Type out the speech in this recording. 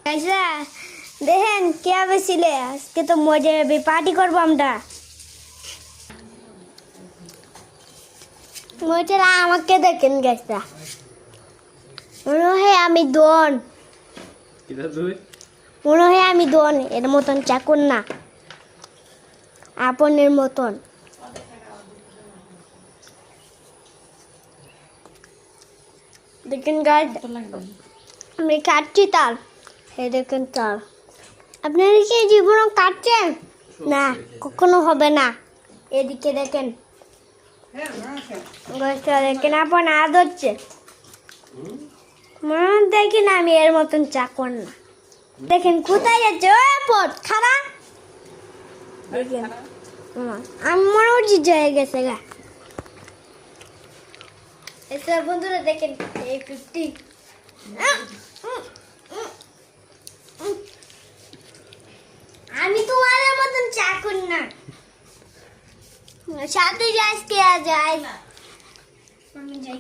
আচ্ছা দেখেন কে আবেছিলে আজকে তো মজা হবে পার্টি করবো আমরা মজা আমাকে দেখেন গাছটা মনে হয় আমি দন মনে হয় আমি দন এর মতন চাকুন না আপনের মতন দেখেন গাছ আমি কাটছি তাল এই দেখেন তাল আপনারা কি জীবন কাটছেন না কখনো হবে না এদিকে দেখেন গাছটা দেখেন আপন আদ হচ্ছে মন দেখি না আমি এর মতন চাকর না দেখেন কোথায় যাচ্ছে ও পথ খারাপ দেখেন আমি মনে হচ্ছে জয়ে গেছে গা এসব বন্ধুরা দেখেন এই 50 আমি তোমাদের মতন চাকর না সাথে আজকে আজ আমি যাই